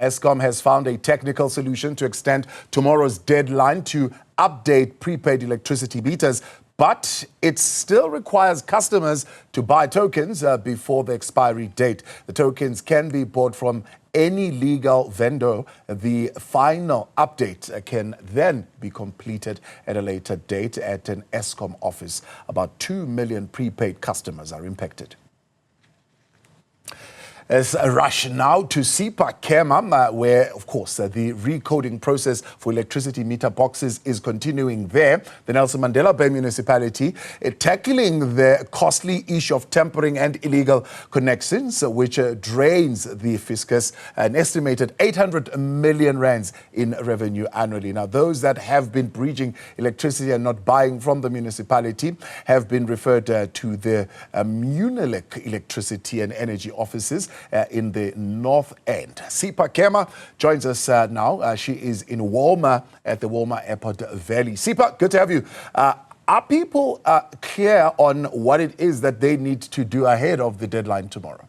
Eskom has found a technical solution to extend tomorrow's deadline to update prepaid electricity meters, but it still requires customers to buy tokens before the expiry date. The tokens can be bought from any legal vendor. The final update can then be completed at a later date at an Eskom office. About 2 million prepaid customers are impacted. There's a rush now to Sipha, Kema, where, of course, the recoding process for electricity meter boxes is continuing there. The Nelson Mandela Bay municipality tackling the costly issue of tampering and illegal connections, which drains the fiscus an estimated 800 million rands in revenue annually. Now, those that have been breaching electricity and not buying from the municipality have been referred to the electricity and energy offices in the North End. Sipha Kema joins us now. She is in Walmer at the Walmer Airport Valley. Sipha, good to have you. Are people clear on what it is that they need to do ahead of the deadline tomorrow?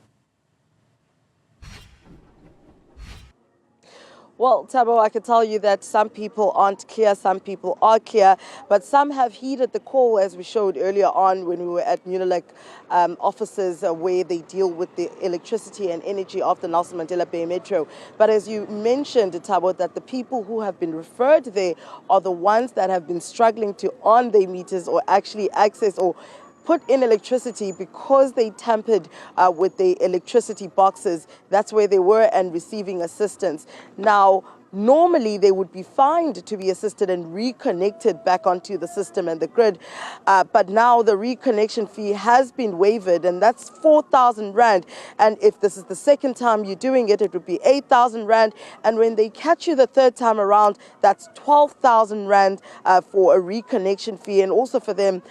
Well, Thabo, I can tell you that some people aren't clear, some people are clear, but some have heeded the call, as we showed earlier on when we were at Munich offices where they deal with the electricity and energy of the Nelson Mandela Bay Metro. But as you mentioned, Thabo, that the people who have been referred there are the ones that have been struggling to on their meters or actually access or put in electricity because they tampered with the electricity boxes. That's where they were and receiving assistance. Now, normally they would be fined to be assisted and reconnected back onto the system and the grid. But now the reconnection fee has been waived, and that's 4,000 Rand. And if this is the second time you're doing it, it would be 8,000 Rand. And when they catch you the third time around, that's 12,000 Rand for a reconnection fee, and also for them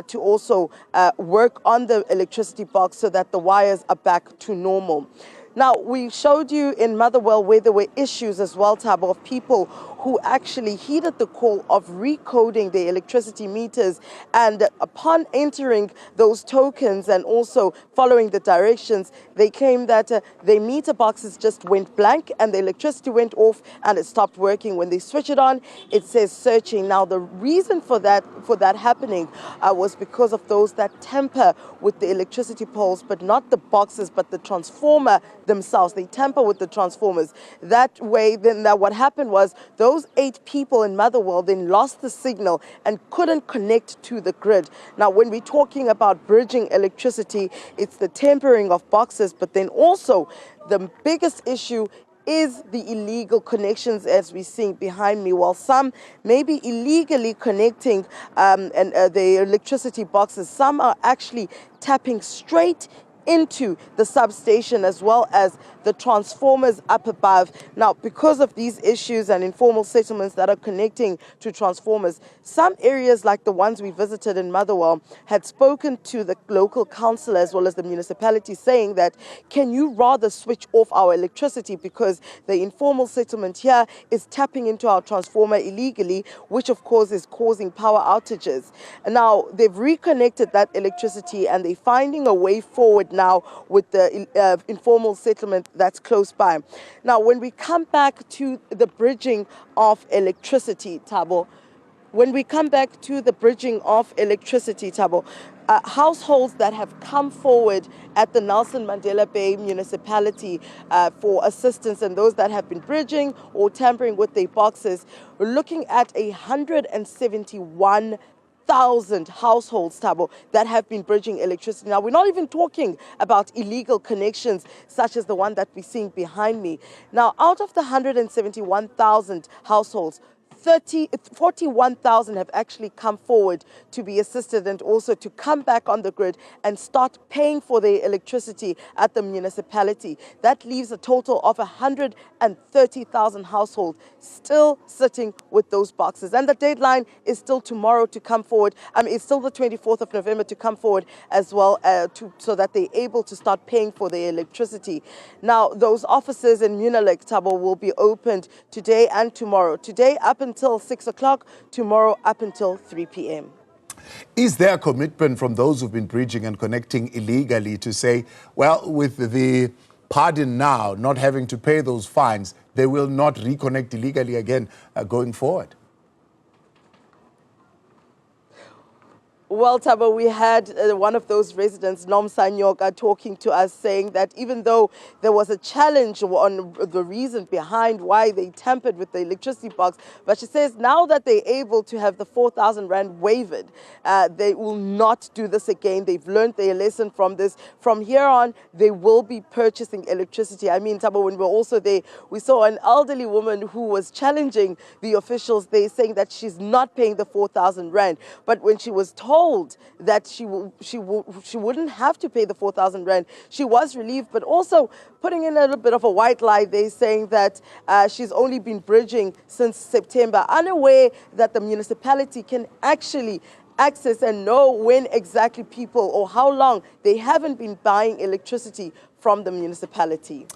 to also work on the electricity box so that the wires are back to normal. Now, we showed you in Motherwell where there were issues as well, Thabo, of people who actually heeded the call of recoding their electricity meters, and upon entering those tokens and also following the directions, they claimed that their meter boxes just went blank and the electricity went off and it stopped working. When they switch it on, it says searching. Now, the reason for that happening was because of those that tamper with the electricity poles, but not the boxes, but the transformer themselves. They tamper with the transformers. That way, then what happened was those 8 people in Motherwell then lost the signal and couldn't connect to the grid. Now, when we're talking about bridging electricity, it's the tampering of boxes, but then also the biggest issue is the illegal connections, as we're seeing behind me. While some may be illegally connecting the electricity boxes, some are actually tapping straight into the substation as well as the transformers up above. Now, because of these issues and informal settlements that are connecting to transformers, some areas like the ones we visited in Motherwell had spoken to the local council as well as the municipality saying that, can you rather switch off our electricity because the informal settlement here is tapping into our transformer illegally, which of course is causing power outages. And now they've reconnected that electricity and they're finding a way forward now with the informal settlement that's close by. Now, when we come back to the bridging of electricity, Thabo, households that have come forward at the Nelson Mandela Bay municipality for assistance and those that have been bridging or tampering with their boxes, we're looking at 171,000 households, Thabo, that have been bridging electricity. Now, we're not even talking about illegal connections such as the one that we're seeing behind me. Now, out of the 171,000 households, 41,000 have actually come forward to be assisted and also to come back on the grid and start paying for their electricity at the municipality. That leaves a total of 130,000 households still sitting with those boxes. And the deadline is still tomorrow to come forward. It's still the 24th of November to come forward as well so that they're able to start paying for their electricity. Now, those offices in Munich, Thabo, will be opened today and tomorrow. Today up until 6 o'clock, tomorrow up until 3 p.m. Is there a commitment from those who've been bridging and connecting illegally to say, well, with the pardon now, not having to pay those fines, they will not reconnect illegally again going forward? Well, Tabo, we had one of those residents, Nelson Mandela, talking to us saying that even though there was a challenge on the reason behind why they tampered with the electricity box, but she says now that they're able to have the 4,000 Rand waived, they will not do this again. They've learned their lesson from this. From here on, they will be purchasing electricity. I mean, Tabo, when we were also there, we saw an elderly woman who was challenging the officials. They saying that she's not paying the 4,000 Rand. But when she was told that she wouldn't have to pay the 4,000 Rand, she was relieved, but also putting in a little bit of a white lie. They're saying that she's only been bridging since September, unaware that the municipality can actually access and know when exactly people or how long they haven't been buying electricity from the municipality.